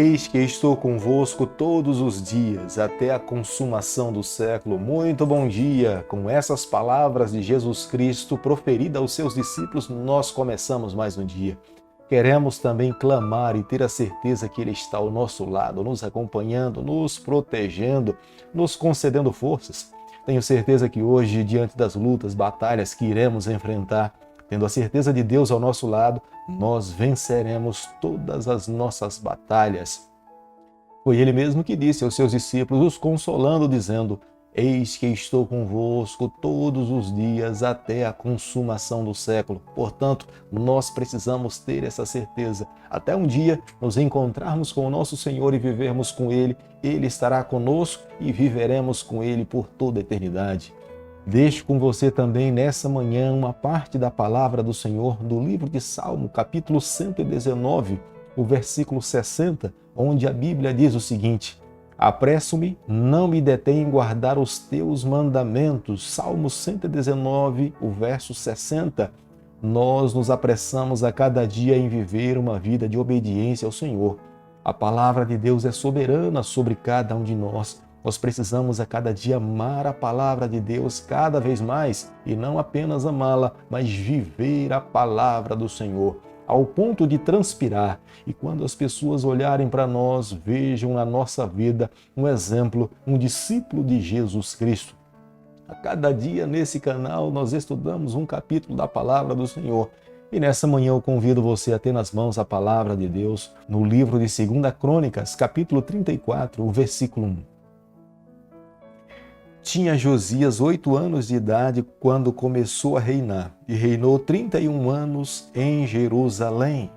Eis que estou convosco todos os dias, até a consumação do século. Muito bom dia! Com essas palavras de Jesus Cristo proferidas aos seus discípulos, nós começamos mais um dia. Queremos também clamar e ter a certeza que Ele está ao nosso lado, nos acompanhando, nos protegendo, nos concedendo forças. Tenho certeza que hoje, diante das lutas, batalhas que iremos enfrentar, tendo a certeza de Deus ao nosso lado, nós venceremos todas as nossas batalhas. Foi Ele mesmo que disse aos seus discípulos, os consolando, dizendo: Eis que estou convosco todos os dias até a consumação do século. Portanto, nós precisamos ter essa certeza. Até um dia nos encontrarmos com o nosso Senhor e vivermos com Ele, Ele estará conosco e viveremos com Ele por toda a eternidade. Deixo com você também nessa manhã uma parte da palavra do Senhor do livro de Salmo, capítulo 119, o versículo 60, onde a Bíblia diz o seguinte: Apresso-me, não me detenho em guardar os teus mandamentos. Salmo 119, o verso 60. Nós nos apressamos a cada dia em viver uma vida de obediência ao Senhor. A palavra de Deus é soberana sobre cada um de nós. Nós precisamos a cada dia amar a palavra de Deus cada vez mais e não apenas amá-la, mas viver a palavra do Senhor, ao ponto de transpirar. E quando as pessoas olharem para nós, vejam na nossa vida um exemplo, um discípulo de Jesus Cristo. A cada dia nesse canal nós estudamos um capítulo da palavra do Senhor. E nessa manhã eu convido você a ter nas mãos a palavra de Deus no livro de 2 Crônicas, capítulo 34, o versículo 1. Tinha Josias 8 anos de idade quando começou a reinar e reinou 31 anos em Jerusalém.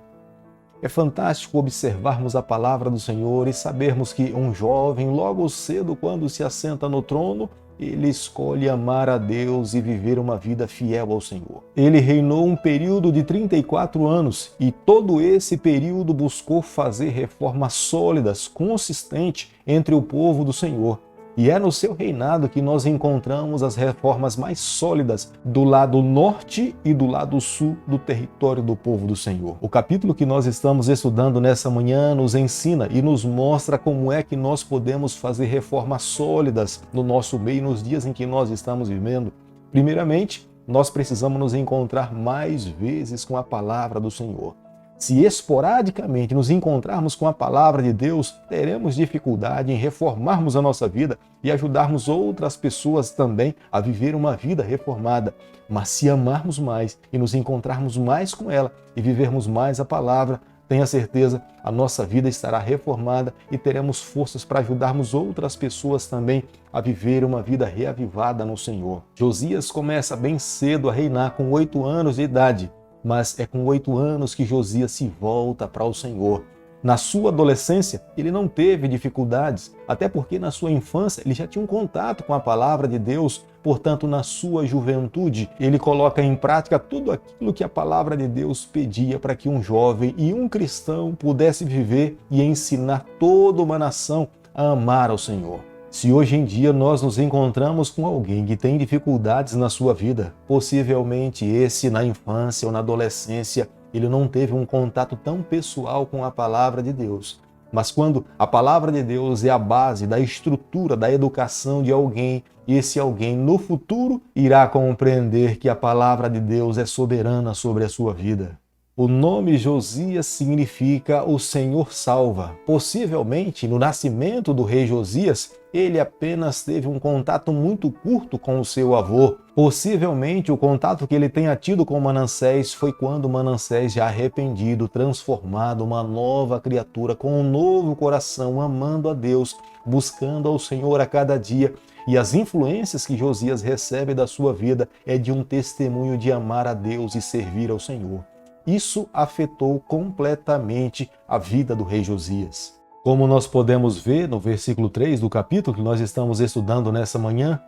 É fantástico observarmos a palavra do Senhor e sabermos que um jovem, logo cedo, quando se assenta no trono, ele escolhe amar a Deus e viver uma vida fiel ao Senhor. Ele reinou um período de 34 anos e todo esse período buscou fazer reformas sólidas, consistentes entre o povo do Senhor. E é no seu reinado que nós encontramos as reformas mais sólidas do lado norte e do lado sul do território do povo do Senhor. O capítulo que nós estamos estudando nessa manhã nos ensina e nos mostra como é que nós podemos fazer reformas sólidas no nosso meio nos dias em que nós estamos vivendo. Primeiramente, nós precisamos nos encontrar mais vezes com a palavra do Senhor. Se esporadicamente nos encontrarmos com a palavra de Deus, teremos dificuldade em reformarmos a nossa vida e ajudarmos outras pessoas também a viver uma vida reformada. Mas se amarmos mais e nos encontrarmos mais com ela e vivermos mais a palavra, tenha certeza, a nossa vida estará reformada e teremos forças para ajudarmos outras pessoas também a viver uma vida reavivada no Senhor. Josias começa bem cedo a reinar com 8 anos de idade. Mas é com 8 anos que Josias se volta para o Senhor. Na sua adolescência, ele não teve dificuldades, até porque na sua infância ele já tinha um contato com a palavra de Deus. Portanto, na sua juventude, ele coloca em prática tudo aquilo que a palavra de Deus pedia para que um jovem e um cristão pudesse viver e ensinar toda uma nação a amar ao Senhor. Se hoje em dia nós nos encontramos com alguém que tem dificuldades na sua vida, possivelmente esse na infância ou na adolescência, ele não teve um contato tão pessoal com a palavra de Deus. Mas quando a palavra de Deus é a base da estrutura, da educação de alguém, esse alguém no futuro irá compreender que a palavra de Deus é soberana sobre a sua vida. O nome Josias significa o Senhor salva. Possivelmente, no nascimento do rei Josias, ele apenas teve um contato muito curto com o seu avô. Possivelmente, o contato que ele tenha tido com Manassés foi quando Manassés, já arrependido, transformado, uma nova criatura, com um novo coração, amando a Deus, buscando ao Senhor a cada dia. E as influências que Josias recebe da sua vida é de um testemunho de amar a Deus e servir ao Senhor. Isso afetou completamente a vida do rei Josias. Como nós podemos ver no versículo 3 do capítulo que nós estamos estudando nessa manhã,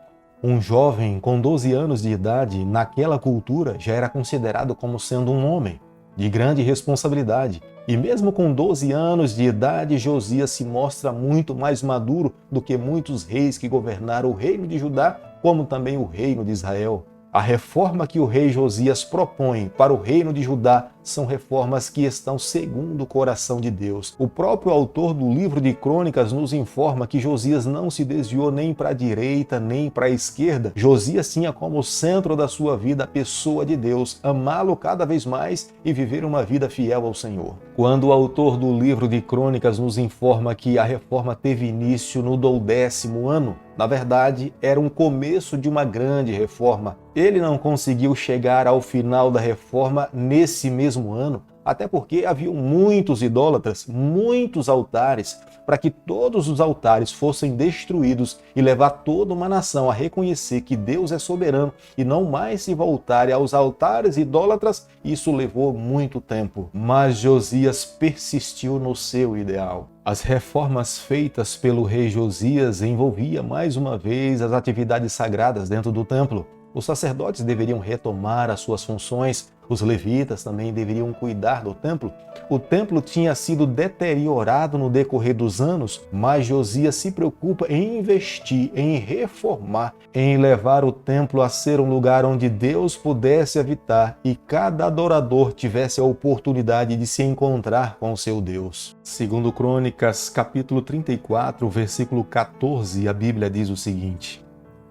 um jovem com 12 anos de idade, naquela cultura, já era considerado como sendo um homem de grande responsabilidade. E mesmo com 12 anos de idade, Josias se mostra muito mais maduro do que muitos reis que governaram o reino de Judá, como também o reino de Israel. A reforma que o rei Josias propõe para o reino de Judá são reformas que estão segundo o coração de Deus. O próprio autor do livro de Crônicas nos informa que Josias não se desviou nem para a direita nem para a esquerda. Josias tinha como centro da sua vida a pessoa de Deus, amá-lo cada vez mais e viver uma vida fiel ao Senhor. Quando o autor do livro de Crônicas nos informa que a reforma teve início no 12º ano, na verdade, era um começo de uma grande reforma. Ele não conseguiu chegar ao final da reforma nesse mesmo ano, até porque haviam muitos idólatras, muitos altares, para que todos os altares fossem destruídos e levar toda uma nação a reconhecer que Deus é soberano e não mais se voltarem aos altares idólatras. Isso levou muito tempo, mas Josias persistiu no seu ideal. As reformas feitas pelo rei Josias envolviam mais uma vez as atividades sagradas dentro do templo. Os sacerdotes deveriam retomar as suas funções, os levitas também deveriam cuidar do templo. O templo tinha sido deteriorado no decorrer dos anos, mas Josias se preocupa em investir, em reformar, em levar o templo a ser um lugar onde Deus pudesse habitar e cada adorador tivesse a oportunidade de se encontrar com o seu Deus. Segundo Crônicas, capítulo 34, versículo 14, a Bíblia diz o seguinte: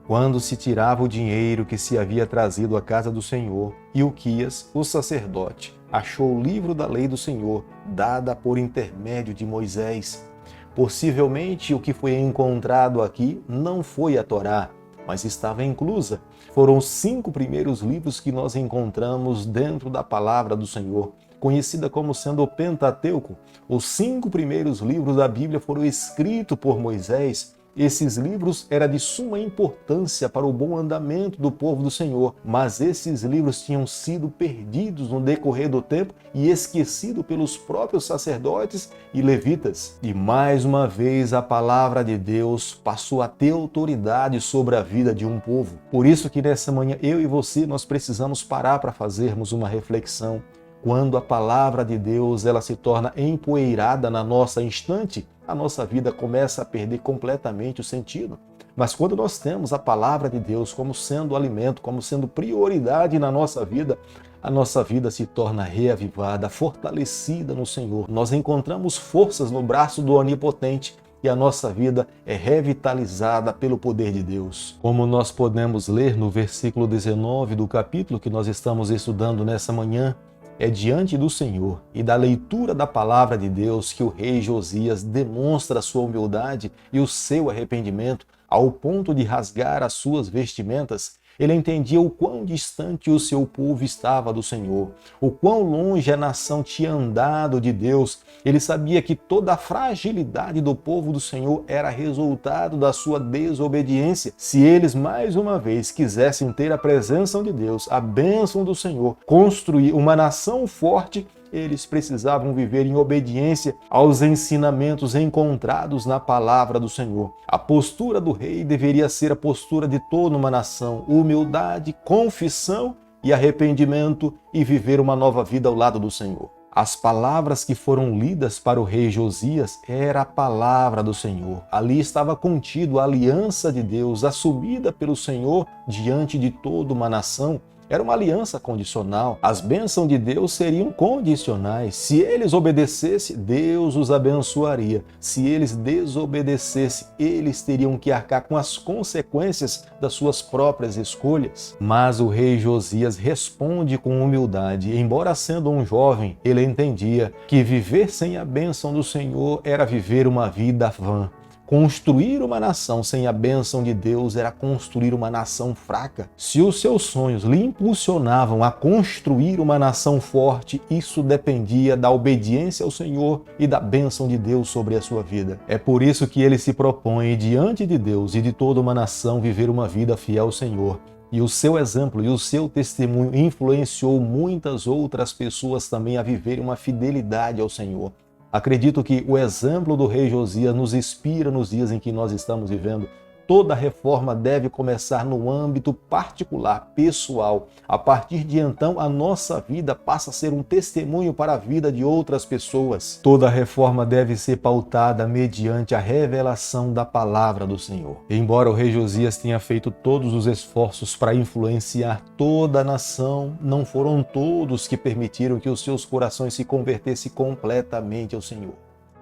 quando se tirava o dinheiro que se havia trazido à casa do Senhor, Ilquias, o sacerdote, achou o livro da lei do Senhor, dada por intermédio de Moisés. Possivelmente o que foi encontrado aqui não foi a Torá, mas estava inclusa. Foram os 5 primeiros livros que nós encontramos dentro da palavra do Senhor, conhecida como sendo o Pentateuco. Os 5 primeiros livros da Bíblia foram escritos por Moisés. Esses livros eram de suma importância para o bom andamento do povo do Senhor, mas esses livros tinham sido perdidos no decorrer do tempo e esquecidos pelos próprios sacerdotes e levitas. E mais uma vez a palavra de Deus passou a ter autoridade sobre a vida de um povo. Por isso que nessa manhã eu e você nós precisamos parar para fazermos uma reflexão. Quando a palavra de Deus ela se torna empoeirada na nossa instante, a nossa vida começa a perder completamente o sentido. Mas quando nós temos a palavra de Deus como sendo alimento, como sendo prioridade na nossa vida, a nossa vida se torna reavivada, fortalecida no Senhor. Nós encontramos forças no braço do Onipotente e a nossa vida é revitalizada pelo poder de Deus. Como nós podemos ler no versículo 19 do capítulo que nós estamos estudando nessa manhã, é diante do Senhor e da leitura da palavra de Deus que o rei Josias demonstra a sua humildade e o seu arrependimento ao ponto de rasgar as suas vestimentas. Ele entendia o quão distante o seu povo estava do Senhor, o quão longe a nação tinha andado de Deus. Ele sabia que toda a fragilidade do povo do Senhor era resultado da sua desobediência. Se eles mais uma vez quisessem ter a presença de Deus, a bênção do Senhor, construir uma nação forte, eles precisavam viver em obediência aos ensinamentos encontrados na palavra do Senhor. A postura do rei deveria ser a postura de toda uma nação: humildade, confissão e arrependimento, e viver uma nova vida ao lado do Senhor. As palavras que foram lidas para o rei Josias era a palavra do Senhor. Ali estava contido a aliança de Deus assumida pelo Senhor diante de toda uma nação. Era uma aliança condicional. As bênçãos de Deus seriam condicionais. Se eles obedecessem, Deus os abençoaria. Se eles desobedecessem, eles teriam que arcar com as consequências das suas próprias escolhas. Mas o rei Josias responde com humildade. Embora sendo um jovem, ele entendia que viver sem a bênção do Senhor era viver uma vida vã. Construir uma nação sem a bênção de Deus era construir uma nação fraca. Se os seus sonhos lhe impulsionavam a construir uma nação forte, isso dependia da obediência ao Senhor e da bênção de Deus sobre a sua vida. É por isso que ele se propõe, diante de Deus e de toda uma nação, viver uma vida fiel ao Senhor. E o seu exemplo e o seu testemunho influenciou muitas outras pessoas também a viverem uma fidelidade ao Senhor. Acredito que o exemplo do rei Josias nos inspira nos dias em que nós estamos vivendo. Toda reforma deve começar no âmbito particular, pessoal. A partir de então, a nossa vida passa a ser um testemunho para a vida de outras pessoas. Toda reforma deve ser pautada mediante a revelação da palavra do Senhor. Embora o rei Josias tenha feito todos os esforços para influenciar toda a nação, não foram todos que permitiram que os seus corações se convertessem completamente ao Senhor.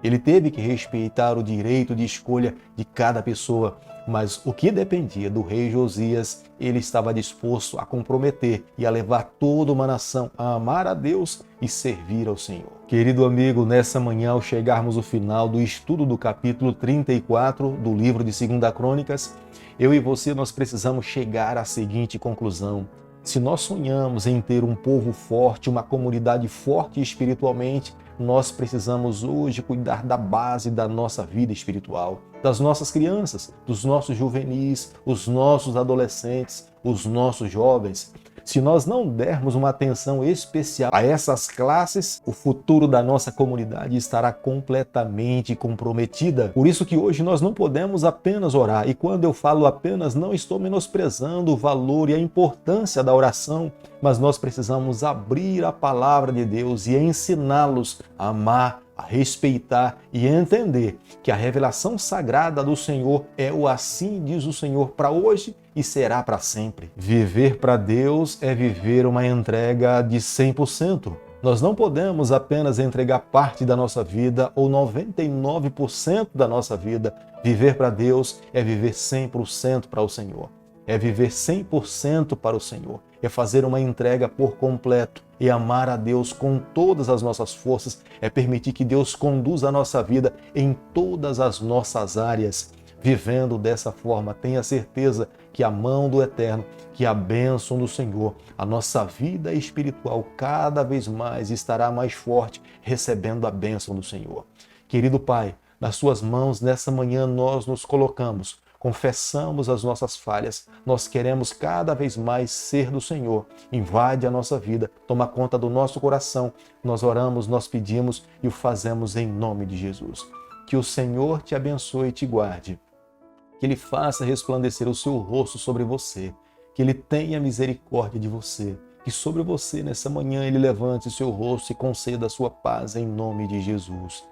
Ele teve que respeitar o direito de escolha de cada pessoa, mas o que dependia do rei Josias, ele estava disposto a comprometer e a levar toda uma nação a amar a Deus e servir ao Senhor. Querido amigo, nessa manhã, ao chegarmos ao final do estudo do capítulo 34 do livro de 2 Crônicas, eu e você, nós precisamos chegar à seguinte conclusão. Se nós sonhamos em ter um povo forte, uma comunidade forte espiritualmente, nós precisamos hoje cuidar da base da nossa vida espiritual, das nossas crianças, dos nossos juvenis, os nossos adolescentes, os nossos jovens. Se nós não dermos uma atenção especial a essas classes, o futuro da nossa comunidade estará completamente comprometida. Por isso que hoje nós não podemos apenas orar. E quando eu falo apenas, não estou menosprezando o valor e a importância da oração, mas nós precisamos abrir a palavra de Deus e ensiná-los a amar, a respeitar e entender que a revelação sagrada do Senhor é o assim diz o Senhor para hoje e será para sempre. Viver para Deus é viver uma entrega de 100%. Nós não podemos apenas entregar parte da nossa vida ou 99% da nossa vida. Viver para Deus é viver 100% para o Senhor. É viver 100% para o Senhor. É fazer uma entrega por completo. É amar a Deus com todas as nossas forças. É permitir que Deus conduza a nossa vida em todas as nossas áreas. Vivendo dessa forma, tenha certeza que a mão do Eterno, que a bênção do Senhor, a nossa vida espiritual cada vez mais estará mais forte, recebendo a bênção do Senhor. Querido Pai, nas suas mãos nessa manhã nós nos colocamos, confessamos as nossas falhas, nós queremos cada vez mais ser do Senhor. Invade a nossa vida, toma conta do nosso coração, nós oramos, nós pedimos e o fazemos em nome de Jesus. Que o Senhor te abençoe e te guarde. Que Ele faça resplandecer o seu rosto sobre você, que Ele tenha misericórdia de você, que sobre você nessa manhã Ele levante o seu rosto e conceda a sua paz em nome de Jesus.